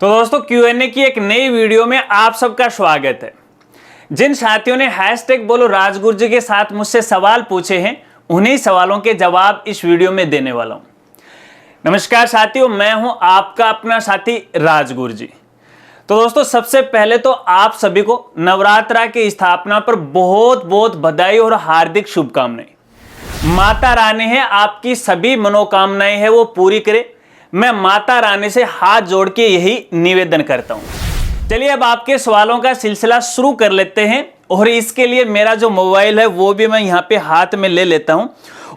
तो दोस्तों Q&A की एक नई वीडियो में आप सबका स्वागत है। जिन साथियों ने हैशटैग बोलो राजगुरु जी के साथ मुझसे सवाल पूछे हैं, उन्हीं सवालों के जवाब इस वीडियो में देने वाला हूं। नमस्कार साथियों, मैं हूं आपका अपना साथी राजगुरु जी। तो दोस्तों सबसे पहले तो आप सभी को नवरात्रा की स्थापना पर बहुत बहुत बधाई और हार्दिक शुभकामनाएं। माता रानी है, आपकी सभी मनोकामनाएं है वो पूरी करे। मैं माता रानी से हाथ जोड़ के यही निवेदन करता हूं। चलिए अब आपके सवालों का सिलसिला शुरू कर लेते हैं और इसके लिए मेरा जो मोबाइल है वो भी मैं यहाँ पे हाथ में ले लेता हूं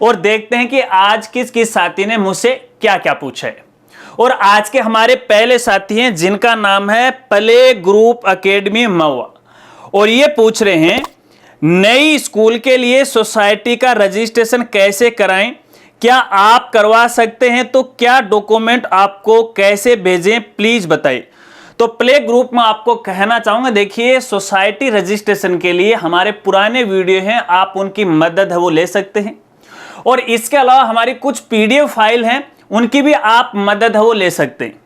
और देखते हैं कि आज किस किस साथी ने मुझसे क्या क्या पूछा है। और आज के हमारे पहले साथी हैं जिनका नाम है प्ले ग्रुप एकेडमी महुआ, और ये पूछ रहे हैं नई स्कूल के लिए सोसाइटी का रजिस्ट्रेशन कैसे कराएं, क्या आप करवा सकते हैं, तो क्या डॉक्यूमेंट आपको कैसे भेजें प्लीज बताइए। तो प्ले ग्रुप में आपको कहना चाहूंगा, देखिए सोसाइटी रजिस्ट्रेशन के लिए हमारे पुराने वीडियो हैं, आप उनकी मदद है वो ले सकते हैं। और इसके अलावा हमारी कुछ PDF फाइल हैं, उनकी भी आप मदद है वो ले सकते हैं।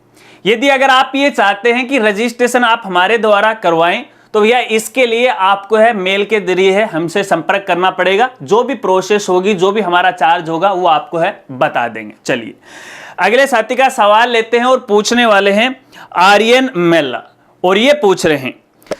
यदि अगर आप ये चाहते हैं कि रजिस्ट्रेशन आप हमारे द्वारा करवाएं तो भैया इसके लिए आपको है मेल के जरिए है हमसे संपर्क करना पड़ेगा। जो भी प्रोसेस होगी, जो भी हमारा चार्ज होगा वो आपको है बता देंगे। चलिए अगले साथी का सवाल लेते हैं और पूछने वाले हैं आर्यन मेला, और ये पूछ रहे हैं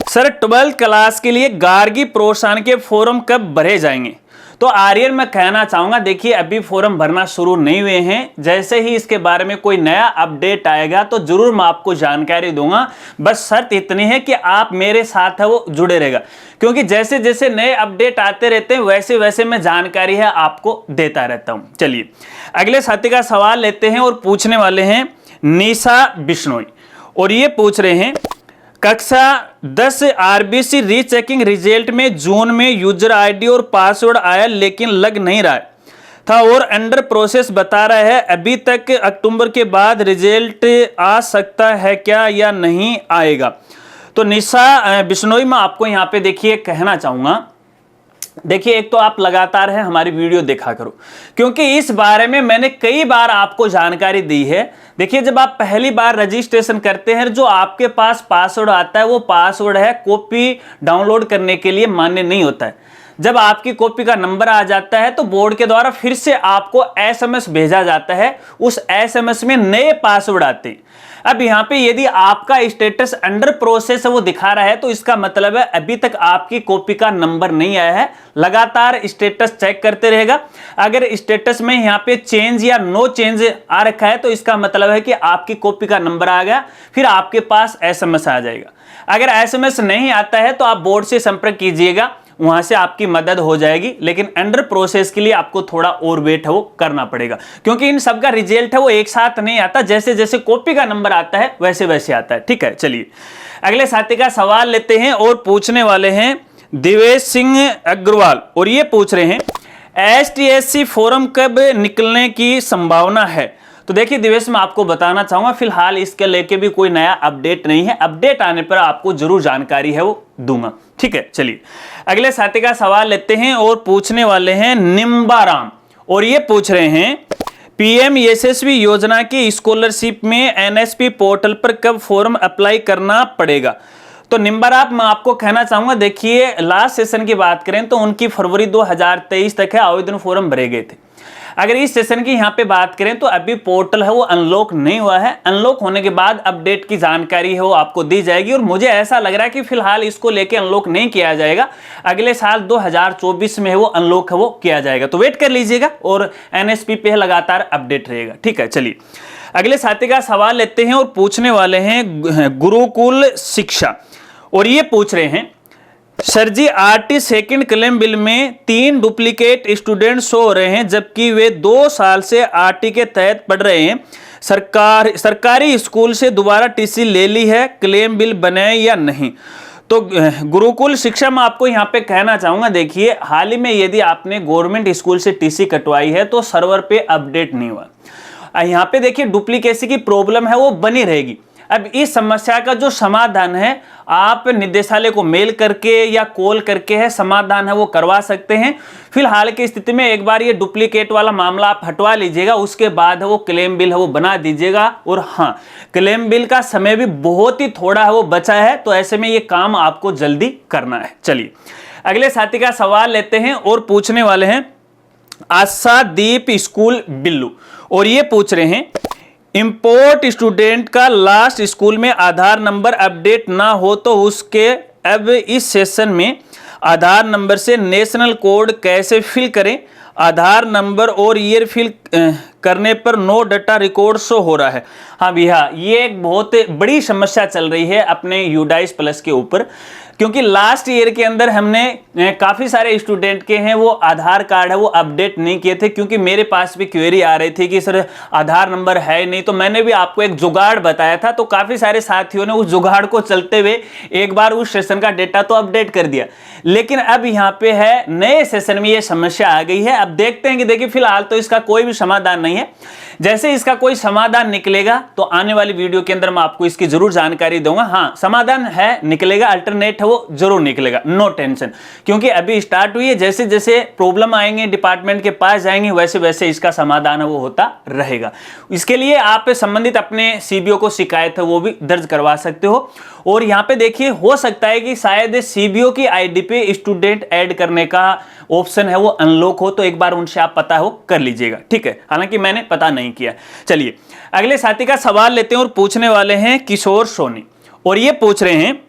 सर 12th क्लास के लिए गार्गी प्रोत्साहन के फॉर्म कब भरे जाएंगे। तो आर्यन मैं कहना चाहूंगा, देखिए अभी फॉर्म भरना शुरू नहीं हुए हैं, जैसे ही इसके बारे में कोई नया अपडेट आएगा तो जरूर मैं आपको जानकारी दूंगा। बस शर्त इतनी है कि आप मेरे साथ है वो जुड़े रहेगा, क्योंकि जैसे जैसे नए अपडेट आते रहते हैं वैसे वैसे मैं जानकारी है आपको देता रहता हूं। चलिए अगले साथी का सवाल लेते हैं और पूछने वाले हैं निशा बिश्नोई, और ये पूछ रहे हैं कक्षा 10 RBC रीचेकिंग रिजल्ट में जून में यूजर ID और पासवर्ड आया लेकिन लग नहीं रहा था और अंडर प्रोसेस बता रहा है, अभी तक अक्टूबर के बाद रिजल्ट आ सकता है क्या या नहीं आएगा। तो निशा बिश्नोई मैं आपको यहाँ पे देखिए कहना चाहूंगा, देखिए एक तो आप लगातार है हमारी वीडियो देखा करो, क्योंकि इस बारे में मैंने कई बार आपको जानकारी दी है। देखिए जब आप पहली बार रजिस्ट्रेशन करते हैं, जो आपके पास पासवर्ड आता है वो पासवर्ड है कॉपी डाउनलोड करने के लिए मान्य नहीं होता है। जब आपकी कॉपी का नंबर आ जाता है तो बोर्ड के द्वारा फिर से आपको SMS भेजा जाता है, उस SMS में नए पासवर्ड आते हैं। अब यहाँ पे यदि आपका स्टेटस अंडर प्रोसेस है वो दिखा रहा है तो इसका मतलब है अभी तक आपकी कॉपी का नंबर नहीं आया है। लगातार स्टेटस चेक करते रहेगा, अगर स्टेटस में यहाँ पे चेंज या नो चेंज आ रखा है तो इसका मतलब है कि आपकी कॉपी का नंबर आ गया, फिर आपके पास SMS आ जाएगा। अगर SMS नहीं आता है तो आप बोर्ड से संपर्क कीजिएगा, वहां से आपकी मदद हो जाएगी, लेकिन अंडर प्रोसेस के लिए आपको थोड़ा और वेट है वो करना पड़ेगा, क्योंकि इन सब का रिजल्ट है वो एक साथ नहीं आता, जैसे जैसे कॉपी का नंबर आता है वैसे वैसे आता है। ठीक है, चलिए अगले साथी का सवाल लेते हैं और पूछने वाले हैं दिवेश सिंह अग्रवाल, और ये पूछ रहे हैं STSC फॉर्म कब निकलने की संभावना है। तो देखिए दिवेश मैं आपको बताना चाहूंगा, फिलहाल इसके लेके भी कोई नया अपडेट नहीं है, अपडेट आने पर आपको जरूर जानकारी है वो दूंगा। ठीक है, चलिए अगले साथी का सवाल लेते हैं और पूछने वाले हैं निम्बाराम, और ये पूछ रहे हैं PM यशस्वी योजना की स्कॉलरशिप में NSP पोर्टल पर कब फॉर्म अप्लाई करना पड़ेगा। तो निम्बाराम मैं आपको कहना चाहूंगा, देखिए लास्ट सेशन की बात करें तो उनकी फरवरी 2023 तक है आवेदन फॉर्म भरे गए थे। अगर इस सेशन की यहाँ पे बात करें तो अभी पोर्टल है वो अनलॉक नहीं हुआ है, अनलॉक होने के बाद अपडेट की जानकारी है वो आपको दी जाएगी, और मुझे ऐसा लग रहा है कि फिलहाल इसको लेके अनलॉक नहीं किया जाएगा, अगले साल 2024 में है वो अनलॉक है वो किया जाएगा, तो वेट कर लीजिएगा और NSP पे लगातार अपडेट रहेगा। ठीक है, चलिए अगले साथी का सवाल लेते हैं और पूछने वाले हैं गुरुकुल शिक्षा, और ये पूछ रहे हैं सर जी RT सेकंड क्लेम बिल में 3 डुप्लीकेट स्टूडेंट शो हो रहे हैं, जबकि वे 2 साल से RT के तहत पढ़ रहे हैं। सरकारी स्कूल से दोबारा TC ले ली है, क्लेम बिल बने या नहीं। तो गुरुकुल शिक्षा में आपको यहाँ पे कहना चाहूंगा, देखिए हाल ही में यदि आपने गवर्नमेंट स्कूल से TC कटवाई है तो सर्वर पे अपडेट नहीं हुआ। यहाँ पे देखिए डुप्लीकेसी की प्रॉब्लम है वो बनी रहेगी। अब इस समस्या का जो समाधान है आप निदेशालय को मेल करके या कॉल करके है समाधान है वो करवा सकते हैं। फिलहाल की स्थिति में एक बार ये डुप्लीकेट वाला मामला आप हटवा लीजिएगा, उसके बाद है वो क्लेम बिल है वो बना दीजिएगा। और हाँ, क्लेम बिल का समय भी बहुत ही थोड़ा है वो बचा है, तो ऐसे में ये काम आपको जल्दी करना है। चलिए अगले साथी का सवाल लेते हैं और पूछने वाले हैं आशादीप स्कूल बिल्लू, और ये पूछ रहे हैं इंपोर्ट स्टूडेंट का लास्ट स्कूल में आधार नंबर अपडेट ना हो तो उसके अब इस सेशन में आधार नंबर से नेशनल कोड कैसे फिल करें। आधार नंबर और ईयर फिल करने पर नो डाटा रिकॉर्ड शो हो रहा है। हाँ भैया, ये एक बहुत बड़ी समस्या चल रही है अपने यूडाइस प्लस के ऊपर, क्योंकि लास्ट ईयर के अंदर हमने काफ़ी सारे स्टूडेंट के हैं वो आधार कार्ड है वो अपडेट नहीं किए थे, क्योंकि मेरे पास भी क्वेरी आ रही थी कि सर आधार नंबर है नहीं। तो मैंने भी आपको एक जुगाड़ बताया था, तो काफ़ी सारे साथियों ने उस जुगाड़ को चलते हुए एक बार उस सेशन का डेटा तो अपडेट कर दिया, लेकिन अब यहाँ पे है नए सेशन में ये समस्या आ गई है। अब देखते हैं कि देखिए फिलहाल तो इसका कोई भी समाधान नहीं है, जैसे इसका कोई समाधान निकलेगा तो आने वाली वीडियो के अंदर मैं आपको इसकी जरूर जानकारी दूंगा। हाँ, समाधान है, निकलेगा, अल्टरनेट है वो जरूर निकलेगा, नो टेंशन, क्योंकि अभी स्टार्ट हुई है। जैसे जैसे प्रॉब्लम आएंगे डिपार्टमेंट के पास जाएंगे वैसे वैसे इसका समाधान है वो होता रहेगा। इसके लिए आप संबंधित अपने सीबीओ को शिकायत है वो भी दर्ज करवा सकते हो। और यहाँ पे देखिए हो सकता है कि शायद सीबीओ की आईडी पे स्टूडेंट ऐड करने का ऑप्शन है वो अनलॉक हो, तो एक बार उनसे आप पता हो कर लीजिएगा, ठीक है, हालांकि मैंने पता नहीं किया। चलिए अगले साथी का सवाल लेते हैं और पूछने वाले हैं किशोर सोनी, और ये पूछ रहे हैं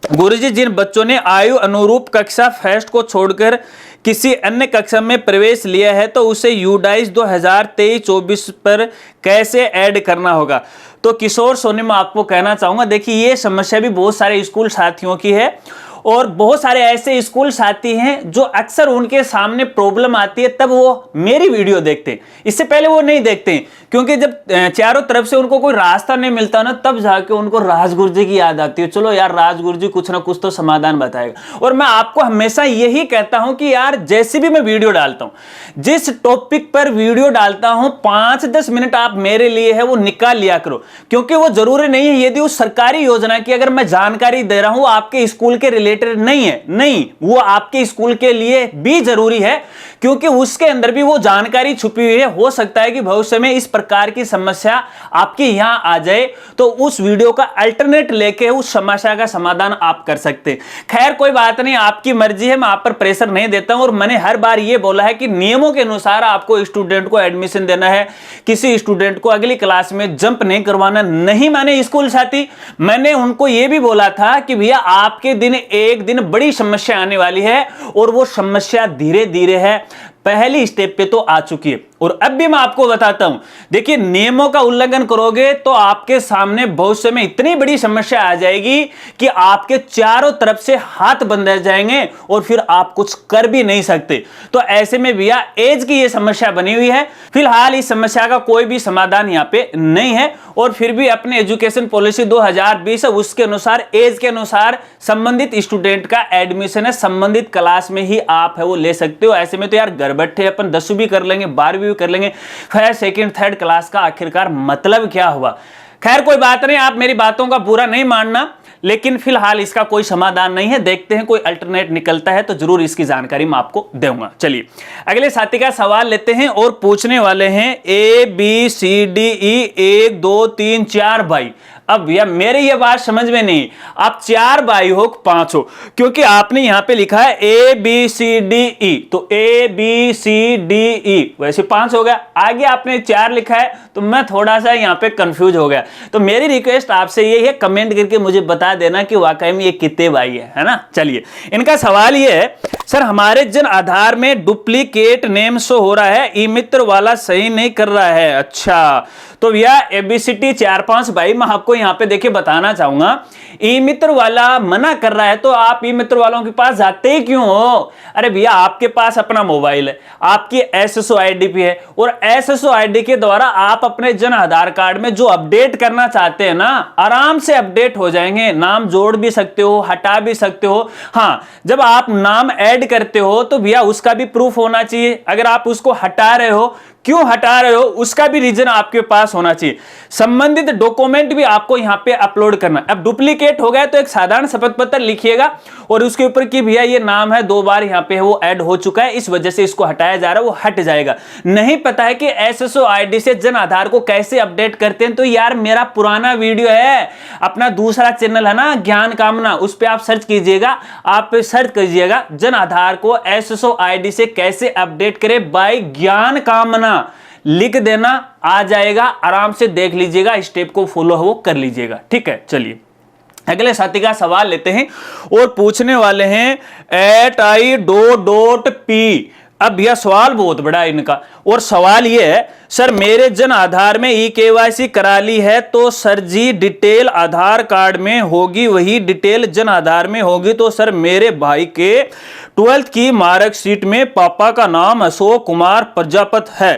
गुरुजी जिन बच्चों ने आयु अनुरूप कक्षा फर्स्ट को छोड़कर किसी अन्य कक्षा में प्रवेश लिया है तो उसे यूडाइस 2023-24 पर कैसे ऐड करना होगा। तो किशोर सोनी मैं आपको कहना चाहूंगा, देखिए ये समस्या भी बहुत सारे स्कूल साथियों की है, और बहुत सारे ऐसे स्कूल साथी हैं जो अक्सर उनके सामने प्रॉब्लम आती है तब वो मेरी वीडियो देखते हैं, इससे पहले वो नहीं देखते हैं, क्योंकि जब चारों तरफ से उनको कोई रास्ता नहीं मिलता ना तब जाके उनको राजगुरु जी की याद आती है, चलो यार राजगुरु जी कुछ ना कुछ तो समाधान बताएगा। और मैं आपको हमेशा यही कहता हूं कि यार जैसे भी मैं वीडियो डालता हूं, जिस टॉपिक पर वीडियो डालता हूं 5-10 मिनट आप मेरे लिए है वो निकाल लिया करो, क्योंकि वो जरूरी नहीं है यदि उस सरकारी योजना की अगर मैं जानकारी दे रहा हूं आपके स्कूल के रिलेटेड नहीं है, नहीं, वो आपके स्कूल के लिए भी जरूरी है, क्योंकि उसके अंदर भी वो जानकारी छुपी हुई है। हो सकता है कि भविष्य में इस प्रकार की समस्या आपके यहां आ जाए तो उस वीडियो का अल्टरनेट लेके उस समस्या का समाधान आप कर सकते हैं। खैर कोई बात नहीं, आपकी मर्जी है, मैं आप पर प्रेशर नहीं देता हूं। और मैंने हर बार ये बोला है कि नियमों के अनुसार आपको स्टूडेंट को एडमिशन देना है, किसी स्टूडेंट को अगली क्लास में जंप नहीं करवाना। नहीं माने स्कूल साथी, मैंने उनको यह भी बोला था कि भैया आपके दिन एक दिन बड़ी समस्या आने वाली है, और वो समस्या धीरे धीरे है पहली स्टेप पे तो आ चुकी है। और अब भी मैं आपको बताता हूं, देखिए नियमों का उल्लंघन करोगे तो आपके सामने भविष्य में इतनी बड़ी समस्या आ जाएगी कि आपके चारों तरफ से हाथ बंध जाएंगे और फिर आप कुछ कर भी नहीं सकते। तो ऐसे में भैया एज की ये समस्या बनी हुई है, फिलहाल इस समस्या का कोई भी समाधान यहाँ पे नहीं है। और फिर भी अपने एजुकेशन पॉलिसी 2020 है उसके अनुसार एज के अनुसार संबंधित स्टूडेंट का एडमिशन है संबंधित क्लास में ही आप है वो ले सकते हो। ऐसे में तो यार घर बैठे अपन 10वीं भी कर लेंगे, 12वीं भी कर लेंगे, फर्स्ट सेकंड थर्ड क्लास का आखिरकार मतलब क्या हुआ। खैर कोई बात नहीं, आप मेरी बातों का बुरा नहीं मानना, लेकिन फिलहाल इसका कोई समाधान नहीं है, देखते हैं कोई अल्टरनेट निकलता है तो जरूर इसकी जानकारी मैं आपको दूंगा। चलिए अगले साथी का सवाल लेते हैं और पूछने वाले हैं ABCDE 1 2 3 4 भाई। अब भैया मेरे ये बात समझ में नहीं, आप 4 भाई हो 5 हो, क्योंकि आपने यहां पे लिखा है ABCDE, तो ABCDE वैसे 5 हो गया, आगे आपने 4 लिखा है तो मैं थोड़ा सा यहां पे कंफ्यूज हो गया। तो मेरी रिक्वेस्ट आपसे ये है कमेंट करके मुझे बता देना कि वाकई में ये कितने भाई है ना। चलिए इनका सवाल ये है, सर हमारे जन आधार में डुप्लीकेट नेम शो हो रहा है, ई मित्र वाला सही नहीं कर रहा है। अच्छा तो भैया ABCD 4-5 भाई मैं आपको यहाँ पे देखिए बताना चाहूंगा, ई मित्र वाला मना कर रहा है तो आप ई मित्र वालों के पास जाते ही क्यों हो। अरे भैया आपके पास अपना मोबाइल है, आपकी SSO ID भी है, और SSO ID के द्वारा आप अपने जन आधार कार्ड में जो अपडेट करना चाहते हैं ना आराम से अपडेट हो जाएंगे। नाम जोड़ भी सकते हो, हटा भी सकते हो। हाँ जब आप नाम ऐड करते हो तो भैया उसका भी प्रूफ होना चाहिए। अगर आप उसको हटा रहे हो क्यों हटा रहे हो उसका भी रीजन आपके पास होना चाहिए। संबंधित डॉक्यूमेंट भी आपको यहां पे अपलोड करना। अब डुप्लीकेट हो गया तो एक साधारण शपथ पत्र लिखिएगा और उसके ऊपर कि भैया ये नाम है 2 बार यहां पे वो ऐड हो चुका है, इस वजह से इसको हटाया जा रहा है, वो हट जाएगा। नहीं पता है कि एसएसओ आईडी से जन आधार को कैसे अपडेट करते हैं, तो यार मेरा पुराना वीडियो है, अपना दूसरा चैनल है ना ज्ञान कामना, उस पर आप सर्च कीजिएगा, आप सर्च कीजिएगा जन आधार को एसएसओ आईडी से कैसे अपडेट करें बाय ज्ञान कामना, लिख देना, आ जाएगा, आराम से देख लीजिएगा, स्टेप को फॉलो वो कर लीजिएगा। ठीक है, चलिए अगले साथी का सवाल लेते हैं और पूछने वाले हैं @i.p। अब यह सवाल बहुत बड़ा है इनका, और सवाल यह है, सर मेरे जन आधार में ई-केवाईसी करा ली है तो सर जी डिटेल आधार कार्ड में होगी वही डिटेल जन आधार में होगी, तो सर मेरे भाई के 12th की मार्कशीट में पापा का नाम अशोक कुमार प्रजापत है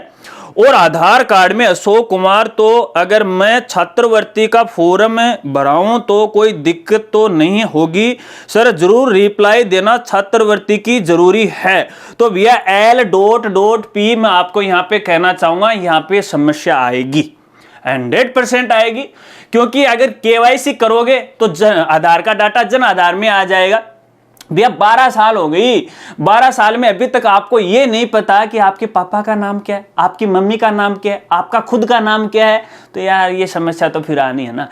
और आधार कार्ड में अशोक कुमार, तो अगर मैं छात्रवृत्ति का फॉर्म भराऊं तो कोई दिक्कत तो नहीं होगी? सर जरूर रिप्लाई देना, छात्रवृत्ति की जरूरी है। तो भैया L.P मैं आपको यहां पे कहना चाहूंगा, यहां पे समस्या आएगी, 100% आएगी, क्योंकि अगर केवाईसी करोगे तो आधार का डाटा जन आधार में आ जाएगा। भैया 12 साल हो गई, 12 साल में अभी तक आपको ये नहीं पता कि आपके पापा का नाम क्या है, आपकी मम्मी का नाम क्या है, आपका खुद का नाम क्या है, तो यार ये समस्या तो फिर आनी है ना।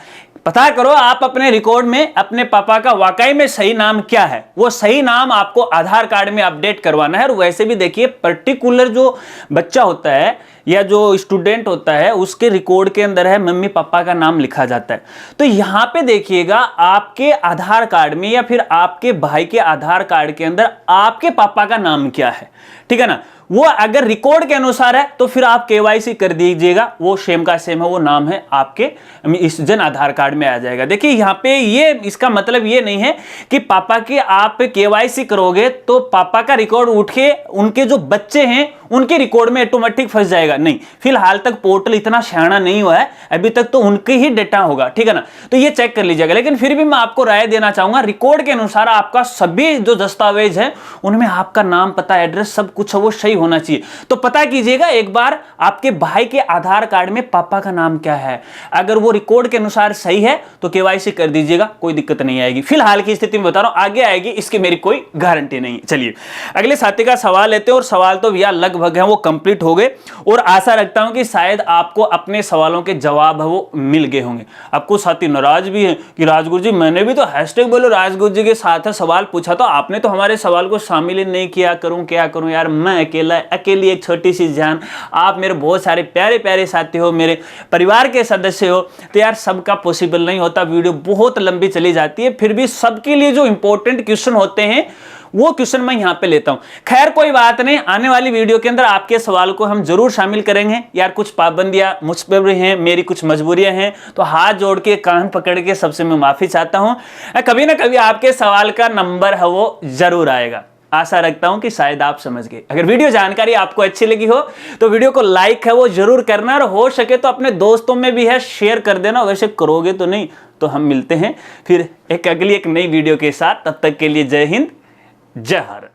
पता करो आप अपने रिकॉर्ड में अपने पापा का वाकई में सही नाम क्या है, वो सही नाम आपको आधार कार्ड में अपडेट करवाना है। और वैसे भी देखिए पर्टिकुलर जो बच्चा होता है या जो स्टूडेंट होता है उसके रिकॉर्ड के अंदर है मम्मी पापा का नाम लिखा जाता है। तो यहां पे देखिएगा आपके आधार कार्ड में या फिर आपके भाई के आधार कार्ड के अंदर आपके पापा का नाम क्या है, ठीक है ना। वो अगर रिकॉर्ड के अनुसार है तो फिर आप केवाईसी कर दीजिएगा, वो सेम का सेम है, वो नाम है आपके इस जन आधार कार्ड में आ जाएगा। देखिए यहाँ पे ये इसका मतलब ये नहीं है कि पापा के आप केवाईसी करोगे तो पापा का रिकॉर्ड उठ के उनके जो बच्चे हैं उनके रिकॉर्ड में ऑटोमेटिक फंस जाएगा, नहीं। फिलहाल तक पोर्टल इतना सियाना नहीं हुआ है, अभी तक तो उनके ही डेटा होगा, ठीक है ना। तो ये चेक कर लीजिएगा। लेकिन फिर भी मैं आपको राय देना चाहूंगा, रिकॉर्ड के अनुसार आपका सभी जो दस्तावेज है उनमें आपका नाम पता एड्रेस सब कुछ है वो सही होना चाहिए। तो पता कीजिएगा एक बार आपके भाई के आधार कार्ड में पापा का नाम क्या है, अगर वो रिकॉर्ड के अनुसार सही है तो केवाईसी कर दीजिएगा, कोई दिक्कत नहीं आएगी। फिलहाल की स्थिति में बता रहा हूं, आगे आएगी इसकी मेरी कोई गारंटी नहीं। चलिए अगले साथी का सवाल लेते हैं, और सवाल तो भैया लगभग है वो कंप्लीट हो गए, और आशा रखता हूं कि शायद आपको अपने सवालों के जवाब है वो मिल गए होंगे। आपको साथी नाराज भी है कि राजगुरु जी मैंने भी तो #बोलो राजगुरु जी के साथ सवाल पूछा, तो आपने तो हमारे सवाल को शामिल ही नहीं किया, करूं क्या करूं यार, मैं अकेली एक छोटी सी जान, आप मेरे बहुत सारे प्यारे प्यारे साथी हो, मेरे परिवार के सदस्य हो, तो यार सबका पॉसिबल नहीं होता, वीडियो बहुत लंबी चली जाती है। फिर भी सबके लिए जो इंपॉर्टेंट क्वेश्चन होते हैं वो क्वेश्चन मैं यहां पे लेता हूं। खैर कोई बात नहीं, आने वाली वीडियो के अंदर आपके सवाल को हम जरूर शामिल करेंगे। यार कुछ पाबंदियां मुझ पर भी हैं, मेरी कुछ मजबूरियां हैं, तो हाथ जोड़ के कान पकड़ के सबसे मैं माफी चाहता हूं। कभी ना कभी आपके सवाल का नंबर है वो जरूर आएगा। आशा रखता हूं कि शायद आप समझ गए। अगर वीडियो जानकारी आपको अच्छी लगी हो तो वीडियो को लाइक है वो जरूर करना, और हो सके तो अपने दोस्तों में भी है शेयर कर देना। वैसे करोगे तो नहीं, तो हम मिलते हैं फिर एक अगली एक नई वीडियो के साथ। तब तक के लिए जय हिंद, जय भारत।